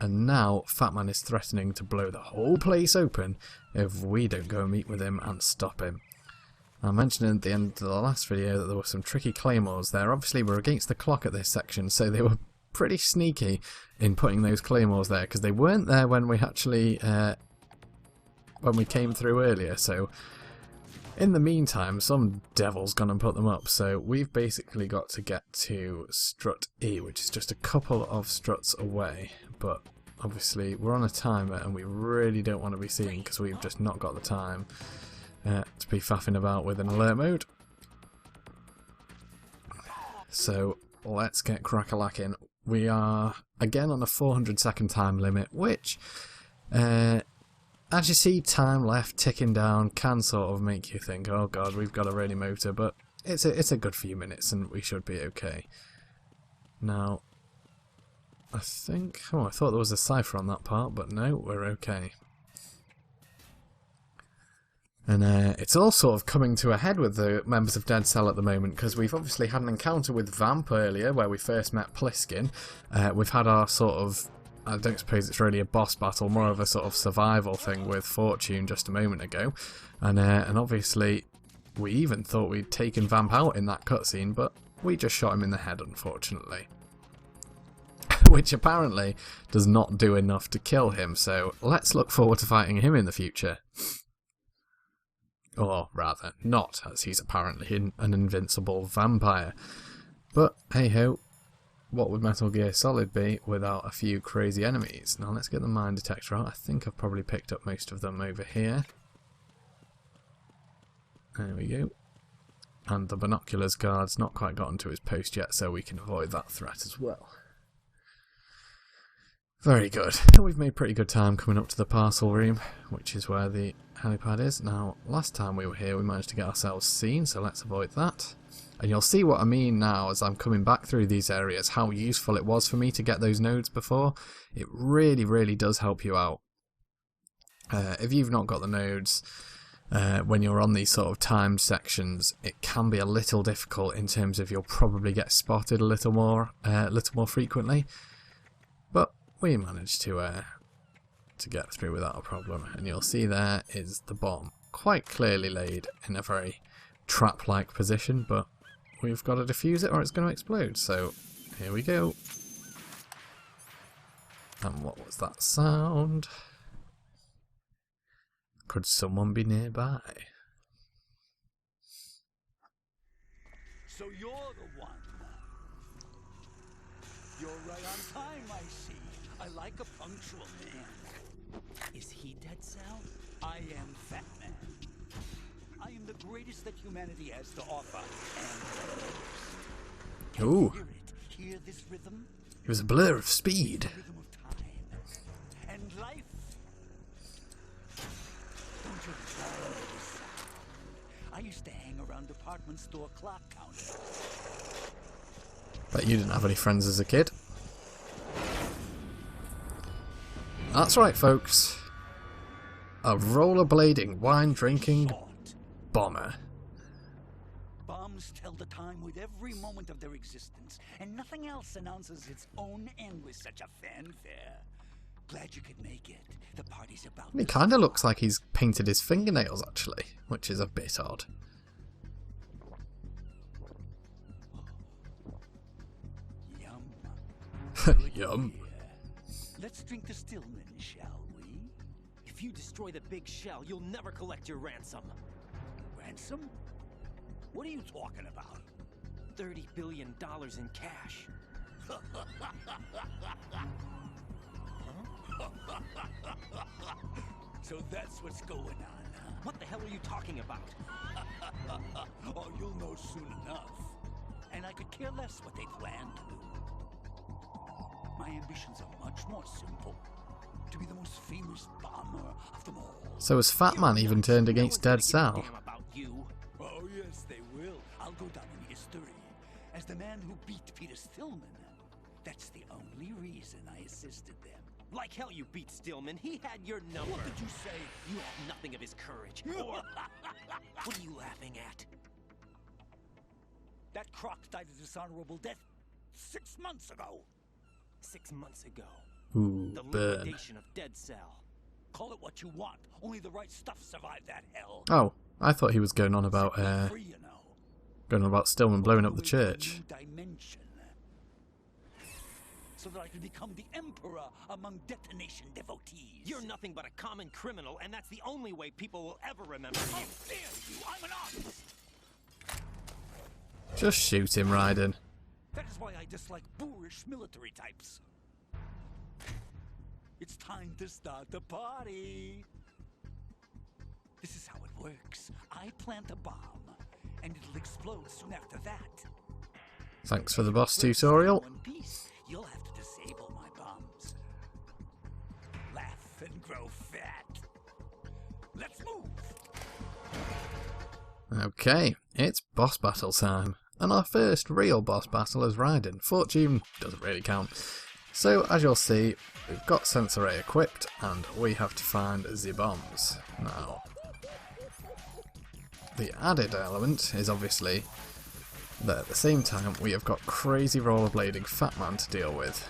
and now Fatman is threatening to blow the whole place open if we don't go meet with him and stop him. I mentioned at the end of the last video that there were some tricky claymores there. Obviously we're against the clock at this section, so they were pretty sneaky in putting those claymores there, because they weren't there when we actually when we came through earlier. So in the meantime, some devil's gone and put them up, so we've basically got to get to strut E, which is just a couple of struts away, but obviously we're on a timer and we really don't want to be seen because we've just not got the time to be faffing about with an alert mode. So let's get crack-a-lacking. We are again on a 400-second time limit, which as you see time left ticking down can sort of make you think, oh god, we've got a ready motor, but it's a good few minutes and we should be okay. Now I think, oh, I thought there was a cipher on that part, but no, we're okay. And it's all sort of coming to a head with the members of Dead Cell at the moment, because we've obviously had an encounter with Vamp earlier where we first met Pliskin. We've had our sort of, I don't suppose it's really a boss battle, more of a sort of survival thing with Fortune just a moment ago. And obviously we even thought we'd taken Vamp out in that cutscene, but we just shot him in the head, unfortunately. Which apparently does not do enough to kill him, so let's look forward to fighting him in the future. Or rather, not, as he's apparently an invincible vampire. But hey ho, what would Metal Gear Solid be without a few crazy enemies? Now let's get the mine detector out. I think I've probably picked up most of them over here. There we go. And the binoculars guard's not quite gotten to his post yet, so we can avoid that threat as well. Very good. We've made pretty good time coming up to the parcel room, which is where the helipad is. Now, last time we were here we managed to get ourselves seen, so let's avoid that. And you'll see what I mean now as I'm coming back through these areas, how useful it was for me to get those nodes before. It really, really does help you out. If you've not got the nodes, when you're on these sort of timed sections, it can be a little difficult in terms of you'll probably get spotted a little more frequently. But we managed to get through without a problem, and you'll see there is the bomb, quite clearly laid in a very trap-like position, but we've got to defuse it or it's going to explode, so here we go. And what was that sound? Could someone be nearby? So you're the one. You're right on time, I see. I like a punctual man. Is he Dead Cell? I am Fatman. I am the greatest that humanity has to offer. And can you hear it? Hear this rhythm? It was a blur of speed. The rhythm of time and life. Don't you recall this sound? I used to hang around department store clock counters. Bet you didn't have any friends as a kid. That's right, folks. A rollerblading, wine-drinking bomber. Bombs tell the time with every moment of their existence, and nothing else announces its own end with such a fanfare. Glad you could make it. The party's about. He kind of looks like he's painted his fingernails, actually, which is a bit odd. Yum. Yum. Let's drink to Stillman, shall we? If you destroy the big shell, you'll never collect your ransom. Ransom? What are you talking about? $30 billion in cash. So that's what's going on, huh? What the hell are you talking about? Oh, you'll know soon enough. And I could care less what they plan to do. My ambitions are much more simple. To be the most famous bomber of them all. So has Fatman even turned against Dead Cell? Oh yes, they will. I'll go down in history as the man who beat Peter Stillman. That's the only reason I assisted them. Like hell you beat Stillman. He had your number. What did you say? You have nothing of his courage. Or... What are you laughing at? That croc died a dishonorable death 6 months ago. 6 months ago. Ooh, The burn. liquidation of Dead Cell. Call it what you want. Only the right stuff survived that hell. Oh, I thought he was going on about Set me free, you know. Stillman blowing up the All way to a church. new dimension. So that I can become the emperor among detonation devotees. You're nothing but a common criminal, and that's the only way people will ever remember How you. dare you! I'm an artist! Just shoot him, Raiden. That is why I dislike boorish military types. It's time to start the party. This is how it works. I plant a bomb, and it'll explode soon after that. Thanks for the boss First, tutorial. in one piece, you'll have to disable my bombs. Laugh and grow fat. Let's move. Okay, it's boss battle time. And our first real boss battle is Raiden. Fortune doesn't really count. So, as you'll see, we've got Sensor A equipped, and we have to find the bombs. Now, the added element is obviously that at the same time we have got crazy rollerblading Fatman to deal with.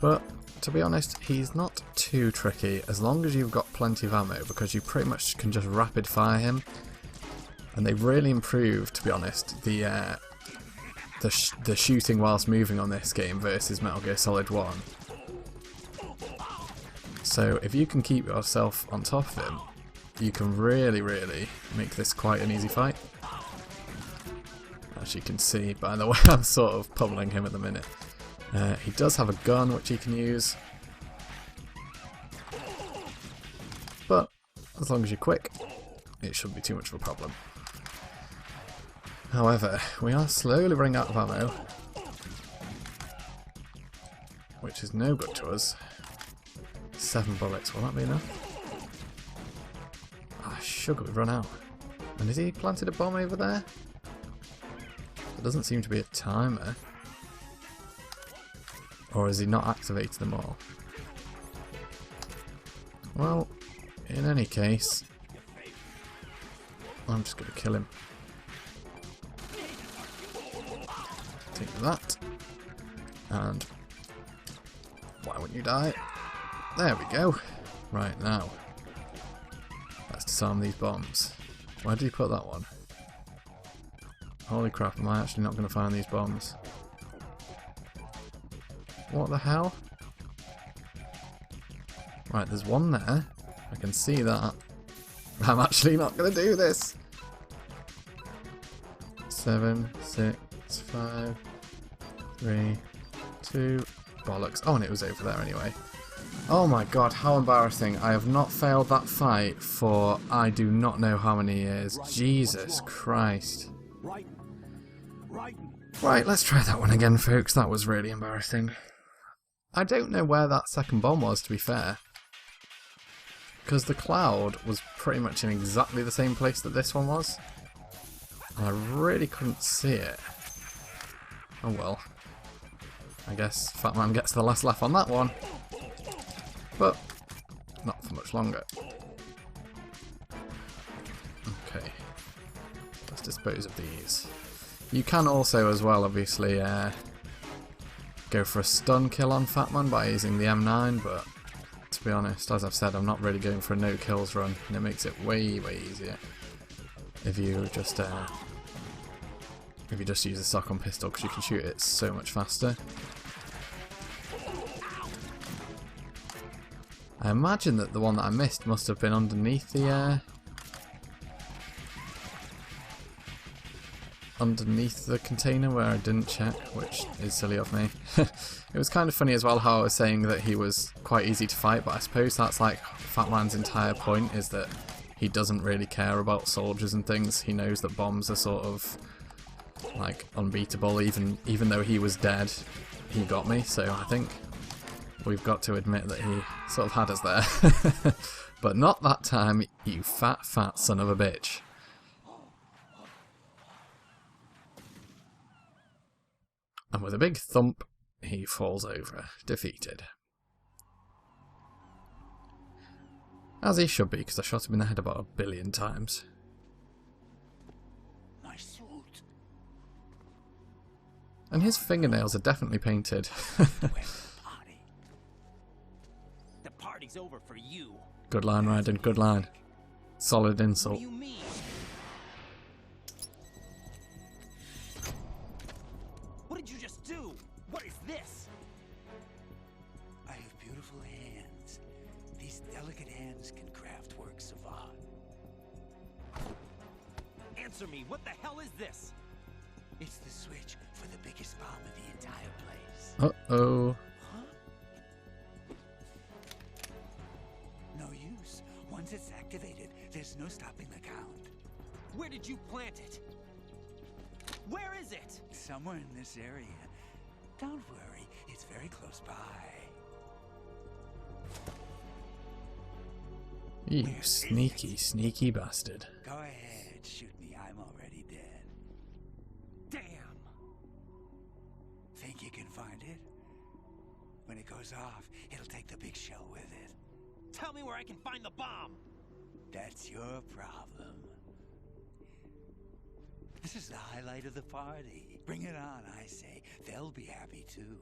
But, to be honest, he's not too tricky as long as you've got plenty of ammo, because you pretty much can just rapid fire him. And they've really improved, to be honest, the shooting whilst moving on this game versus Metal Gear Solid 1. So if you can keep yourself on top of him, you can really make this quite an easy fight. As you can see by the way I'm sort of pummeling him at the minute. He does have a gun which he can use, but as long as you're quick, it shouldn't be too much of a problem. However, we are slowly running out of ammo, which is no good to us. 7 bullets, will that be enough? Ah, sugar, we've run out. And has he planted a bomb over there? There doesn't seem to be a timer. Or has he not activated them all? Well, in any case, I'm just going to kill him. Take that. And why wouldn't you die? There we go. Right, now let's disarm these bombs. Where did he put that one? Holy crap, am I actually not going to find these bombs? What the hell? Right, there's one there. I can see that. I'm actually not going to do this. 7, 6, 5, 3, 2, bollocks. Oh, and it was over there anyway. Oh my god, how embarrassing. I have not failed that fight for I do not know how many years. Jesus Christ. Right, let's try that one again, folks. That was really embarrassing. I don't know where that second bomb was, to be fair. Because the cloud was pretty much in exactly the same place that this one was. And I really couldn't see it. Oh well. I guess Fatman gets the last laugh on that one. But not for much longer. Okay. Let's dispose of these. You can also, as well, obviously, go for a stun kill on Fatman by using the M9, but to be honest, as I've said, I'm not really going for a no kills run, and it makes it way easier if you just use a stock-on pistol, because you can shoot it so much faster. I imagine that the one that I missed must have been underneath the container where I didn't check, which is silly of me. It was kind of funny as well how I was saying that he was quite easy to fight, but I suppose that's like Fatman's entire point, is that he doesn't really care about soldiers and things. He knows that bombs are sort of like unbeatable. Even though he was dead, he got me, so I think we've got to admit that he sort of had us there. But not that time, you fat son of a bitch. And with a big thump, he falls over, defeated. As he should be, because I shot him in the head about 1 billion times. My suit. And his fingernails are definitely painted. Where's the party? The party's over for you. Good line, Raiden, good line. Solid What insult. do you mean? What did you just do? What is this? I have beautiful hands. These delicate hands can craft works of art. Answer me. What the hell is this? It's the switch for the biggest bomb in the entire place. Uh-oh. Huh? No use. Once it's activated, there's no stopping the count. Where did you plant it? Where is it? Somewhere in this area. Don't worry, it's very close by. You sneaky, sneaky bastard. Go ahead, shoot me. I'm already dead. Damn. Think you can find it? When it goes off, it'll take the big shell with it. Tell me where I can find the bomb. That's your problem. This is the highlight of the party. Bring it on, I say. They'll be happy too.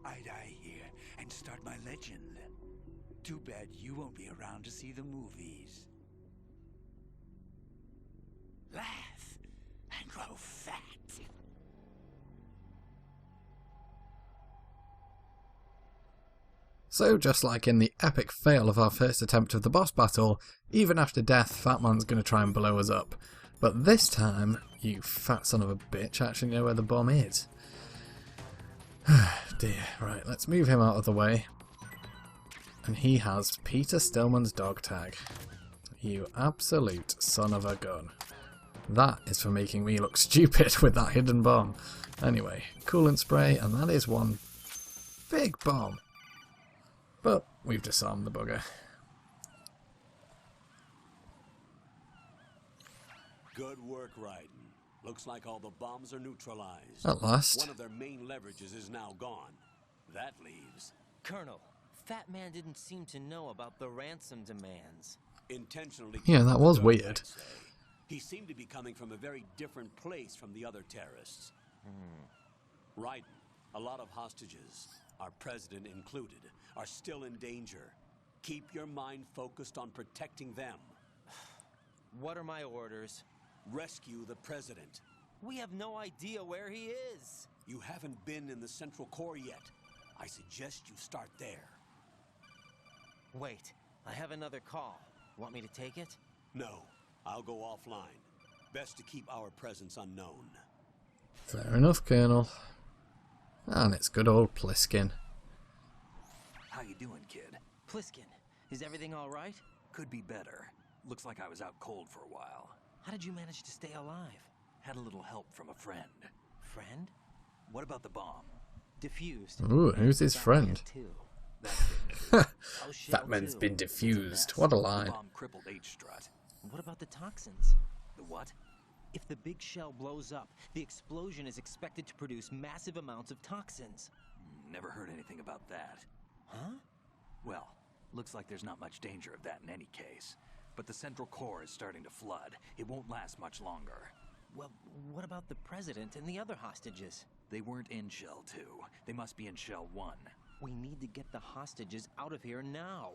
I die here and start my legend. Too bad you won't be around to see the movies. Laugh and grow fat. So, just like in the epic fail of our first attempt of the boss battle, even after death, Fatman's going to try and blow us up. But this time, you fat son of a bitch actually know where the bomb is. Dear. Right, let's move him out of the way. And he has Peter Stillman's dog tag. You absolute son of a gun. That is for making me look stupid with that hidden bomb. Anyway, coolant spray, and that is one big bomb. But we've disarmed the bugger. Good work, Raiden. Looks like all the bombs are neutralized. At last. One of their main leverages is now gone. That leaves... Colonel, Fatman didn't seem to know about the ransom demands. Intentionally... Yeah, that was I'd weird. say. He seemed to be coming from a very different place from the other terrorists. Raiden, a lot of hostages, our president included, are still in danger. Keep your mind focused on protecting them. What are my orders? Rescue the president. We have no idea where he is. You haven't been in the Central Core yet. I suggest you start there. Wait, I have another call. Want me to take it? No, I'll go offline. Best to keep our presence unknown. Fair enough, Colonel. And it's good old Pliskin. How you doing, kid? Pliskin, is everything all right? Could be better. Looks like I was out cold for a while. How did you manage to stay alive? Had a little help from a friend. Friend? What about the bomb? Diffused. Ooh, who's his friend? Too. That's good. Oh, shell Fatman's too. been diffused. What a The line. bomb crippled H-Strut. What about the toxins? The what? If the big shell blows up, the explosion is expected to produce massive amounts of toxins. Never heard anything about that. Huh? Well, looks like there's not much danger of that in any case. But the Central Core is starting to flood. It won't last much longer. Well, what about the president and the other hostages? They weren't in Shell 2. They must be in Shell 1. We need to get the hostages out of here now.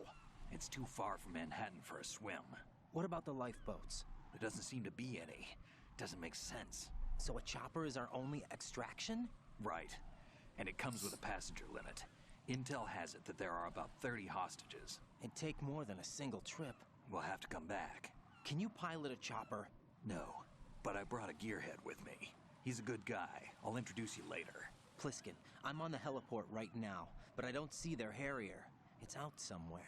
It's too far from Manhattan for a swim. What about the lifeboats? There doesn't seem to be any. Doesn't make sense. So a chopper is our only extraction? Right. And it comes with a passenger limit. Intel has it that there are about 30 hostages. It'd take more than a single trip. We'll have to come back. Can you pilot a chopper? No, but I brought a gearhead with me. He's a good guy. I'll introduce you later. Pliskin, I'm on the heliport right now, but I don't see their Harrier. It's out somewhere.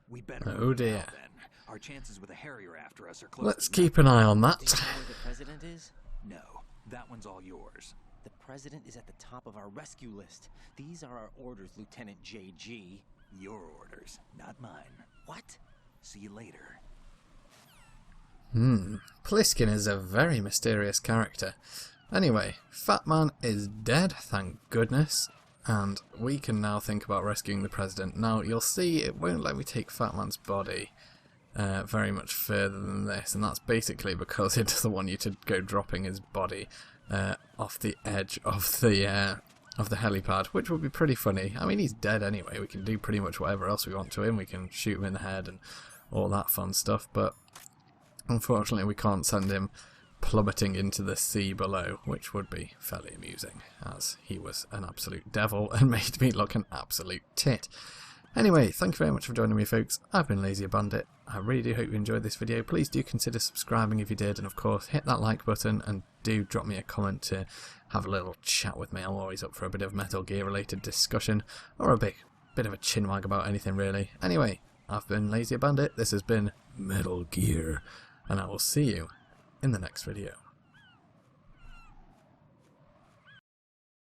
We better Oh move dear. now, then. Our chances with a Harrier after us are close. Let's to keep an eye on Do that. you know where the president is? nothing. No, that one's all yours. The president is at the top of our rescue list. These are our orders, Lieutenant JG. Your orders, not mine. What? See you later. Pliskin is a very mysterious character. Anyway, Fatman is dead, thank goodness. And we can now think about rescuing the president. Now, you'll see it won't let me take Fatman's body very much further than this. And that's basically because it doesn't want you to go dropping his body off the edge of the helipad, which would be pretty funny. I mean, he's dead anyway. We can do pretty much whatever else we want to him. We can shoot him in the head and all that fun stuff, but unfortunately we can't send him plummeting into the sea below, which would be fairly amusing, as he was an absolute devil and made me look an absolute tit. Anyway, thank you very much for joining me, folks. I've been LazierBandit. I really do hope you enjoyed this video. Please do consider subscribing if you did, and of course hit that like button, and do drop me a comment to have a little chat with me. I'm always up for a bit of Metal Gear related discussion, or a bit of a chinwag about anything really. Anyway, I've been LazierBandit. This has been Metal Gear, and I will see you in the next video.